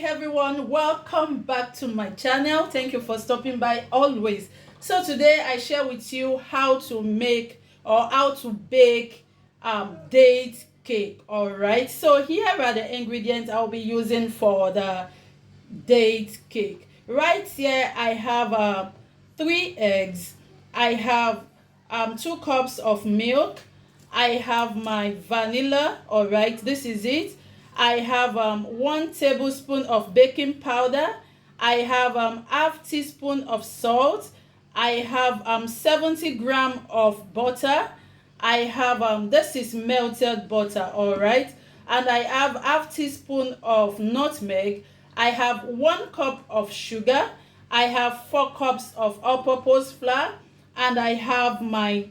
everyone, welcome back to my channel. Thank you for stopping by always. So today I share with you how to make or how to bake date cake. All right, so here are the ingredients I'll be using for the date cake. Right here I have 3 eggs, I have 2 cups of milk, I have my vanilla. All right, this is it. I have 1 tablespoon of baking powder, I have half teaspoon of salt, I have 70 gram of butter, I have this is melted butter. All right, and I have half teaspoon of nutmeg, I have 1 cup of sugar, I have 4 cups of all-purpose flour, and I have my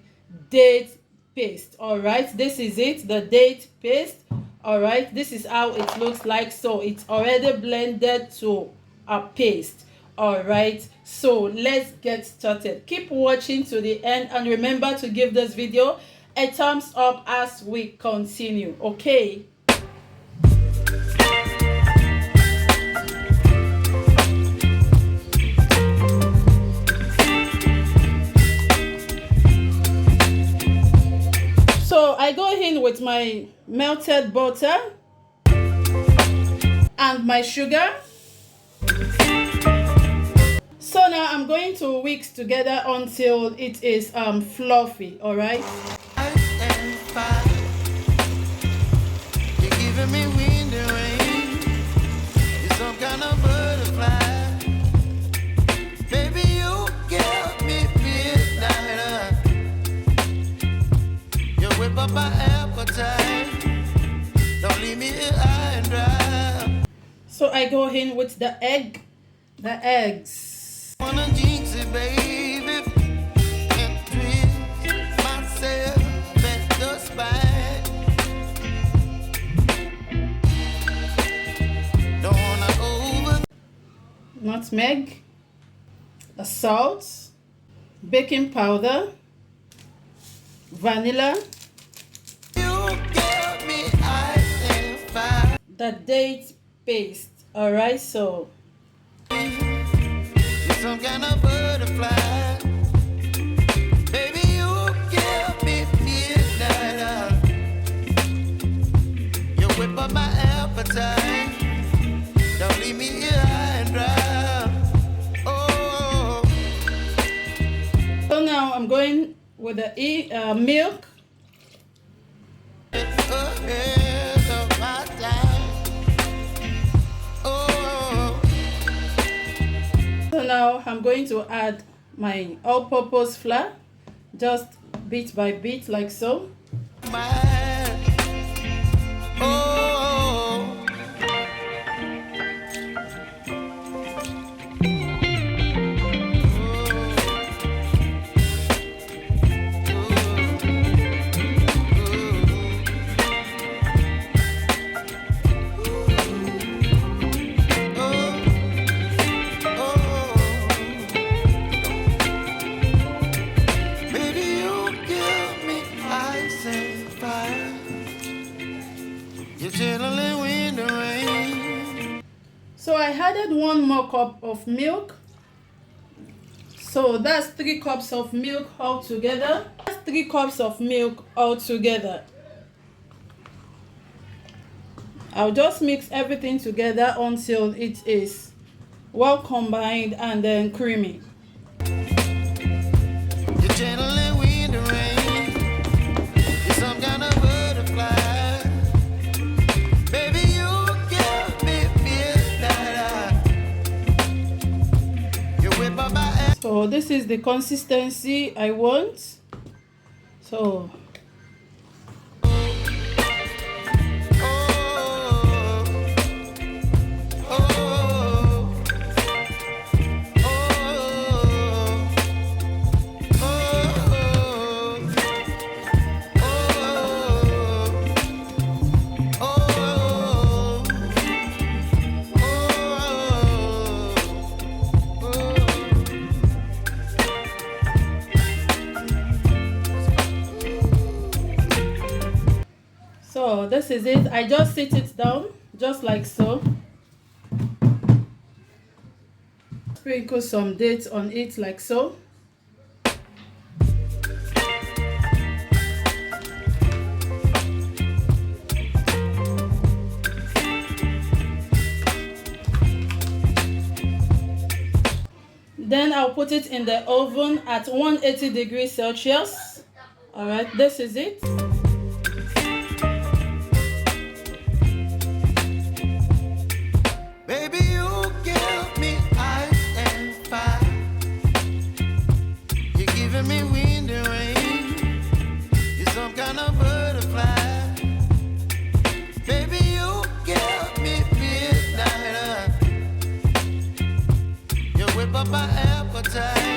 date paste. All right, this is it, the date paste. All right, this is how it looks like. So it's already blended to a paste. All right, so let's get started. Keep watching to the end and remember to give this video a thumbs up as we continue. Okay, so I go in with my melted butter and my sugar. So now I'm going to whisk together until it is fluffy. All right, you're giving me wind and rain, you're some kind of butterfly, baby, you give me midnight, you whip up my appetite, don't leave me here high and dry. So I go in with the eggs. Wanna jinx it, baby, and twist myself at the spine. Don't wanna over. Nutmeg, the salt, baking powder, vanilla, you give me ice and fire, the date paste. All right, so some kind of butterfly, baby, you give me midnight, you whip up my appetite, don't leave me here high and dry. Oh, so now I'm going with the milk. It's ahead of my time. So now I'm going to add my all-purpose flour, just bit by bit, like so. So I added 1 more cup of milk. So that's 3 cups of milk altogether. That's 3 cups of milk altogether. I'll just mix everything together until it is well combined and then creamy. So this is the consistency I want. So this is it. I just sit it down just like so. sprinkle some dates on it like so. Then I'll put it in the oven at 180 degrees Celsius. All right, this is it. Baby, you give me ice and fire. You're giving me wind and rain. You're some kind of butterfly. Baby, you give me midnight. You whip up my appetite.